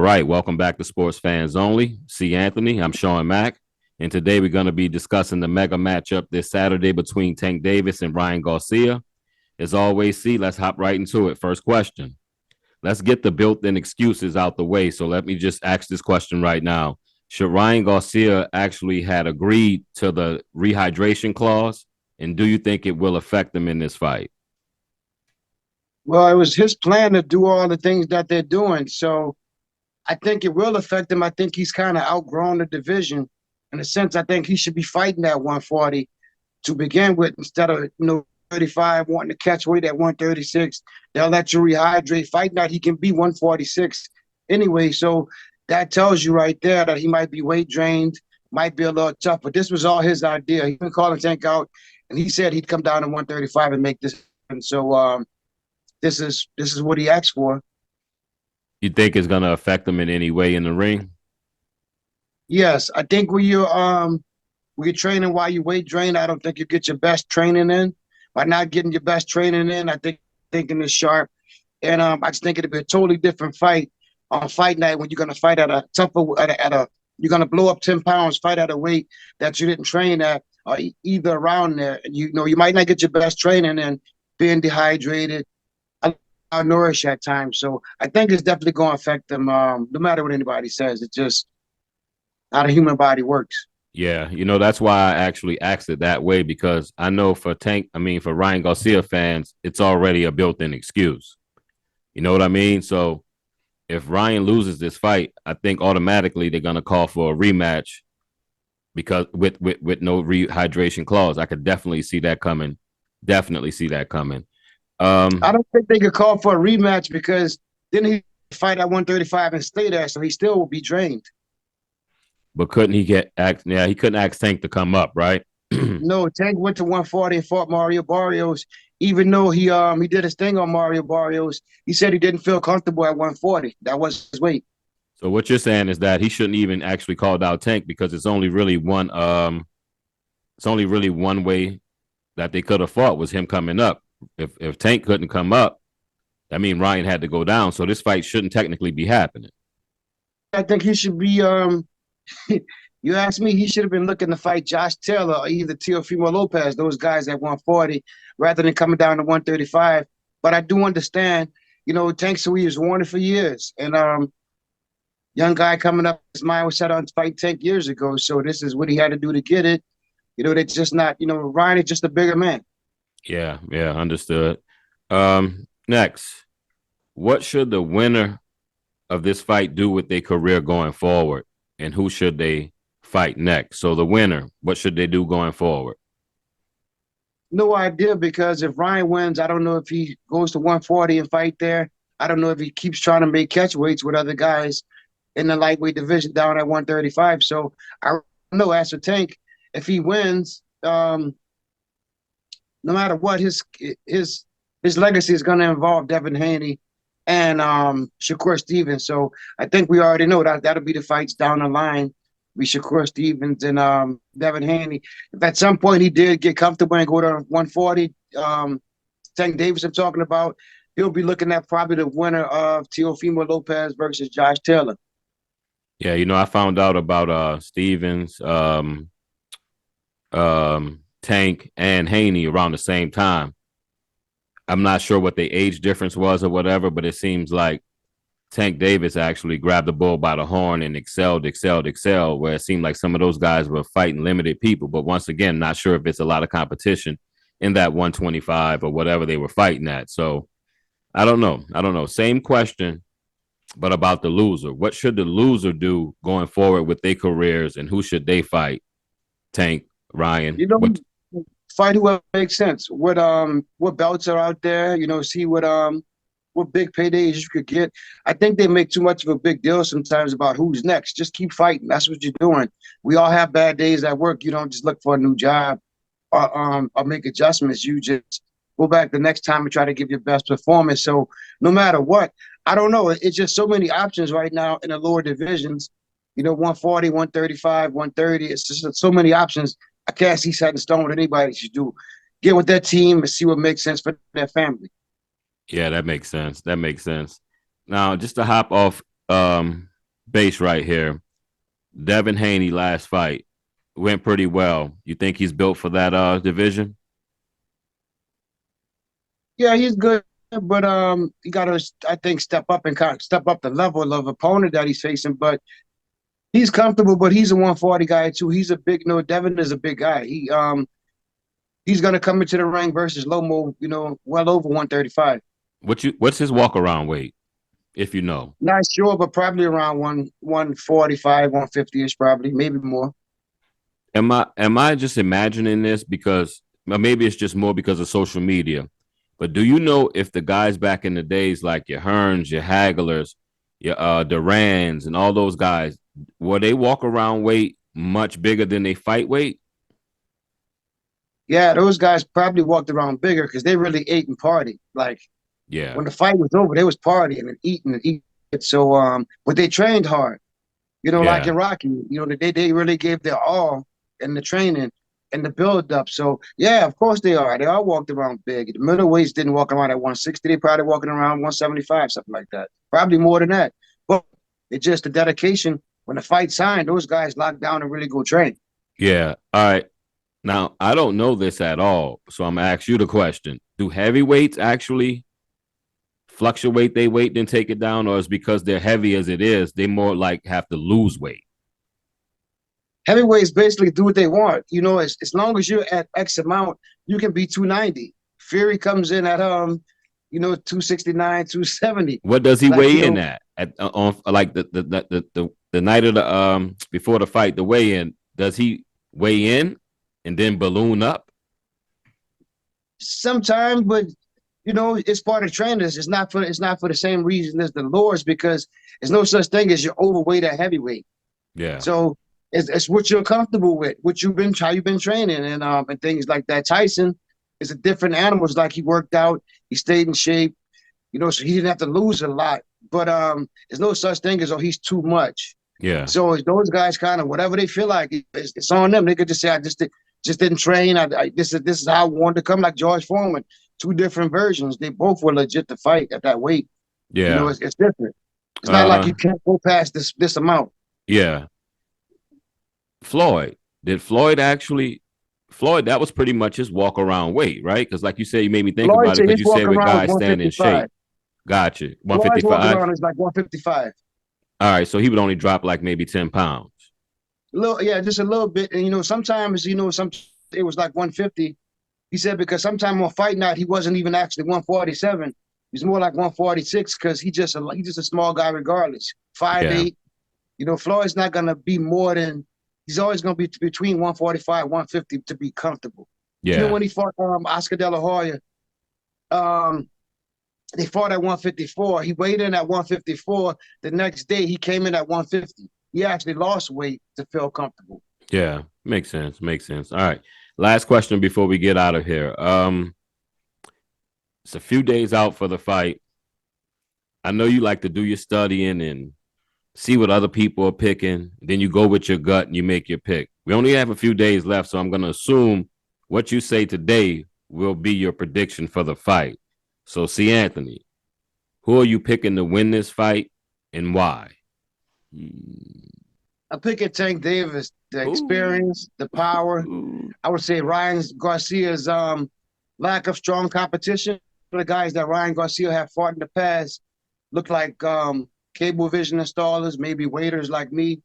right, welcome back to Sports Fans Only. C. Anthony, I'm Sean Mack, and today we're going to be discussing the mega matchup this Saturday between Tank Davis and Ryan Garcia. As always, C, let's hop right into it. First question. Let's get the built-in excuses out the way. So let me just ask this question right now. Should Ryan Garcia actually had agreed to the rehydration clause, and do you think it will affect him in this fight? Well, it was his plan to do all the things that they're doing. So I think it will affect him. I think he's kind of outgrown the division. In a sense, I think he should be fighting at 140 to begin with instead of, 35, wanting to catch weight at 136. They'll let you rehydrate. Fight night, he can be 146 anyway. So that tells you right there that he might be weight drained, might be a little tough. But this was all his idea. He been calling Tank out, and he said he'd come down to 135 and make this. And so this is what he asked for. You think it's going to affect him in any way in the ring? Yes, I think when you're training while you weight drain, I don't think you get your best training in. By not getting your best training in, I think thinking is sharp, and I just think it'll be a totally different fight on fight night when you're gonna fight at a tougher you're gonna blow up 10 pounds, fight at a weight that you didn't train at or either around there, and you might not get your best training in, being dehydrated, nourished at times. So I think it's definitely going to affect them. No matter what anybody says, it's just how the human body works. Yeah, that's why I actually asked it that way, because I know for Ryan Garcia fans, it's already a built-in excuse. You know what I mean? So if Ryan loses this fight, I think automatically they're gonna call for a rematch because with no rehydration clause. I could definitely see that coming. Definitely see that coming. I don't think they could call for a rematch because then he fight at 135 and stay there, so he still will be drained. But couldn't he he couldn't ask Tank to come up, right? No, Tank went to 140 and fought Mario Barrios. Even though he did his thing on Mario Barrios, he said he didn't feel comfortable at 140. That was his weight. So what you're saying is that he shouldn't even actually called out Tank because it's only really one way that they could have fought was him coming up. If Tank couldn't come up, I mean Ryan had to go down. So this fight shouldn't technically be happening. I think he should be you ask me, he should have been looking to fight Josh Taylor or either Teofimo Lopez, those guys at 140, rather than coming down to 135. But I do understand, Tank Sui was wanted for years. And young guy coming up, his mind was set on fight Tank years ago. So this is what he had to do to get it. They're just not, Ryan is just a bigger man. Yeah, understood. Next, what should the winner of this fight do with their career going forward? And who should they fight next? So the winner, what should they do going forward? No idea, because if Ryan wins, I don't know if he goes to 140 and fight there. I don't know if he keeps trying to make catch weights with other guys in the lightweight division down at 135. So I don't know. As for Tank, if he wins, no matter what, his legacy is going to involve Devin Haney and Shakur Stevens. So I think we already know that that'll be the fights down the line. Be Shakur Stevens and Devin Haney. If at some point he did get comfortable and go to 140, Tank Davis I'm talking about, he'll be looking at probably the winner of Teofimo Lopez versus Josh Taylor. Yeah, I found out about Stevens, Tank, and Haney around the same time. I'm not sure what the age difference was or whatever, but it seems like Tank Davis actually grabbed the bull by the horn and excelled, where it seemed like some of those guys were fighting limited people. But once again, not sure if it's a lot of competition in that 125 or whatever they were fighting at. So I don't know. Same question, but about the loser. What should the loser do going forward with their careers, and who should they fight? Tank, Ryan? Fight whoever makes sense. What belts are out there? See what big paydays you could get. I think they make too much of a big deal sometimes about who's next. Just keep fighting. That's what you're doing. We all have bad days at work. You don't just look for a new job or make adjustments. You just go back the next time and try to give your best performance. So no matter what, I don't know. It's just so many options right now in the lower divisions. 140, 135, 130. It's just so many options. I can't see set in stone what anybody should do. Get with their team and see what makes sense for their family. Yeah, that makes sense. Now, just to hop off base right here. Devin Haney last fight went pretty well. You think he's built for that division? Yeah, he's good, but he got to, I think, step up and kind of step up the level of opponent that he's facing. But he's comfortable, but he's a 140 guy too. He's a big no. Devin is a big guy. He's gonna come into the ring versus Lomo, well over 135. What's his walk around weight, if you know? Not sure, but probably around 145, 150 ish, probably, maybe more. Am I just imagining this because maybe it's just more because of social media? But do you know if the guys back in the days like your Hearns, your Hagglers, your Durans, and all those guys, were they walk around weight much bigger than they fight weight? Yeah, those guys probably walked around bigger because they really ate and partied. Like Yeah, when the fight was over, they was partying and eating and eating. So but they trained hard. Like yeah, in Rocky, they really gave their all in the training and the build up. So yeah, of course they are. They all walked around big. The middleweights didn't walk around at 160. They probably walking around 175, something like that. Probably more than that. But it's just the dedication. When the fight signed, those guys locked down and really go train. yeah. All right. Now I don't know this at all, so I'm gonna ask you the question: do heavyweights actually fluctuate their weight then take it down, or is because they're heavy as it is, they more like have to lose weight? Heavyweights basically do what they want. As long as you're at X amount, you can be 290. Fury comes in at 269, 270. What does he Like, weigh in at on like the night of the before the fight, the weigh in? Does he weigh in and then balloon up? sometimes, but it's part of trainers. It's not for the same reason as the lures because there's no such thing as you're overweight or heavyweight. Yeah, So it's what you're comfortable with, how you've been training, and things like that. Tyson is a different animal. It's like he worked out, he stayed in shape, so he didn't have to lose a lot. But there's no such thing as he's too much. yeah, So those guys kind of whatever they feel like, it's on them. They could just say, I just didn't train. This is how I wanted to come. Like George Foreman, two different versions. They both were legit to fight at that weight. yeah, It's different. It's not like uh, you can't go past this amount. yeah. Floyd, did Floyd actually? Floyd, that was pretty much his walk around weight, right? Because like you said, you made me think Lloyd about it said because his you walk said with around is guys staying in 155. shape. Gotcha. Floyd's walk 155. around is like 155. All right, so he would only drop like maybe 10 pounds. A little, yeah, just a little bit. And sometimes, it was like 150. He said because sometimes on fight night he wasn't even actually 147. He's more like 146 because he's just a small guy regardless. Five Yeah, eight. Floyd's not gonna be more than he's always gonna be between 145, 150 to be comfortable. Even yeah, when he fought Oscar De La Hoya, um, they fought at 154. He weighed in at 154. The next day he came in at 150. He actually lost weight to feel comfortable. yeah. Makes sense. Makes sense. All right. Last question before we get out of here. It's a few days out for the fight. I know you like to do your studying and see what other people are picking. Then you go with your gut and you make your pick. We only have a few days left, so I'm going to assume what you say today will be your prediction for the fight. So, see, Anthony, who are you picking to win this fight and why? I pick at Tank Davis, the Ooh, experience, the power. ooh. I would say Ryan Garcia's lack of strong competition. The guys that Ryan Garcia have fought in the past look like cable vision installers, maybe waiters like me.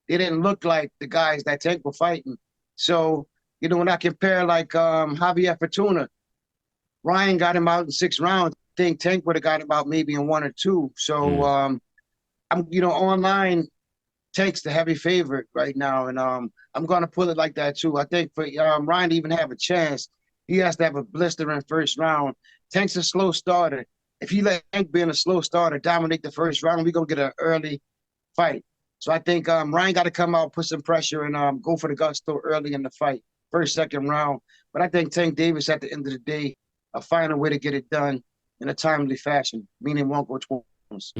They didn't look like the guys that Tank were fighting. So, when I compare like Javier Fortuna, Ryan got him out in 6 rounds. I think Tank would have got him out maybe in one or two. So Mm, I'm online Tank's the heavy favorite right now, and I'm gonna put it like that too. I think for Ryan to even have a chance, he has to have a blistering first round. Tank's a slow starter. If he let Tank being a slow starter dominate the first round, we're gonna get an early fight. So I think Ryan got to come out, put some pressure, and go for the gusto early in the fight, first, second round. But I think Tank Davis, at the end of the day, will find a way to get it done in a timely fashion, meaning won't go 12 rounds.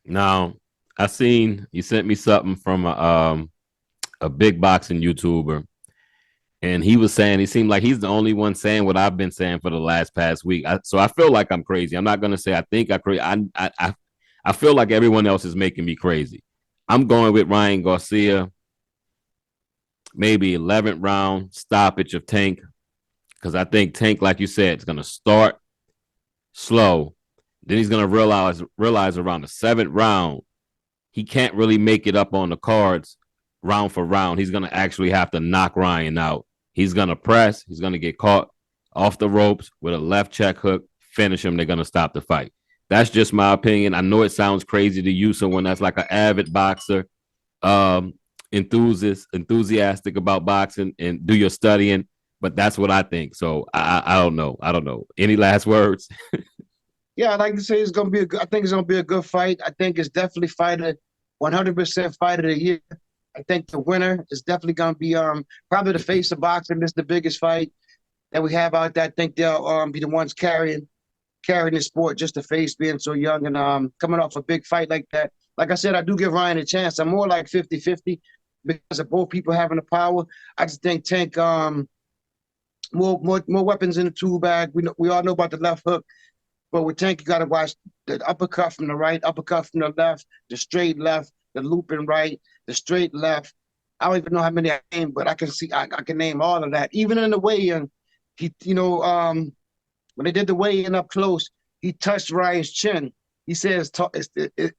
Now, I seen you sent me something from a big boxing YouTuber, and he was saying he seemed like he's the only one saying what I've been saying for the last past week. So I feel like I'm crazy. I'm not gonna say I think I crazy. I feel like everyone else is making me crazy. I'm going with Ryan Garcia, maybe 11th round stoppage of Tank, because I think Tank, like you said, is going to start slow. Then he's going to realize around the 7th round he can't really make it up on the cards round for round. He's going to actually have to knock Ryan out. He's going to press. He's going to get caught off the ropes with a left check hook, finish him. They're going to stop the fight. That's just my opinion. I know it sounds crazy to you, someone that's like an avid boxer, um, enthusiastic about boxing and do your studying, but that's what I think. So I don't know. I don't know. Any last words? Yeah, I'd like to say it's gonna be a good, I think it's gonna be a good fight. I think it's definitely fighter 100% fight of the year. I think the winner is definitely gonna be probably the face of boxing. This is the biggest fight that we have out there. I think they'll be the ones carrying the sport, just the face being so young and coming off a big fight like that. Like I said, I do give Ryan a chance. I'm more like 50-50 because of both people having the power. I just think Tank more weapons in the tool bag. We all know about the left hook. But with Tank, you got to watch the uppercut from the right, uppercut from the left, the straight left, the looping right, the straight left. I don't even know how many I named, but I can see I can name all of that. Even in the weigh-in, he when they did the weigh-in up close, he touched Ryan's chin. He says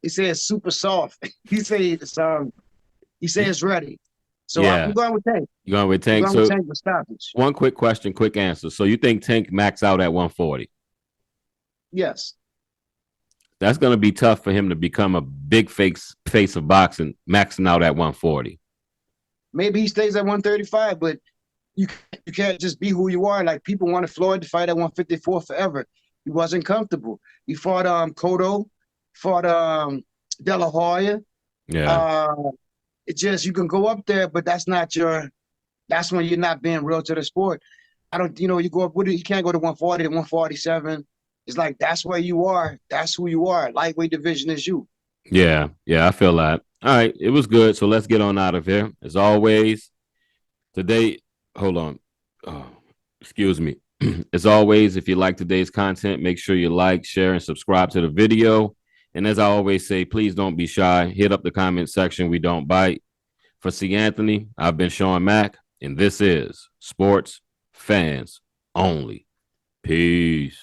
he says super soft. He says ready. So I'm Yeah, going with Tank. you going with I'm Tank. going with So Tank for stoppage. one quick question, quick answer. So you think Tank max out at 140? Yes. That's going to be tough for him to become a big face of boxing, maxing out at 140. Maybe he stays at 135, but you can't just be who you are. Like people wanted Floyd to fight at 154 forever. He wasn't comfortable. He fought Cotto, fought De La Hoya. Yeah, Uh, it just you can go up there, but that's not your. That's when you're not being real to the sport. I don't, you go up with it. You can't go to 140 to 147. It's like that's where you are. That's who you are. Lightweight division is you. yeah. I feel that. All right, it was good. So let's get on out of here. As always, today. Hold on. Oh, excuse me. As always, if you like today's content, make sure you like, share, and subscribe to the video. And as I always say, please don't be shy. Hit up the comment section. We don't bite. For C. Anthony, I've been Sean Mack, and this is Sports Fans Only. Peace.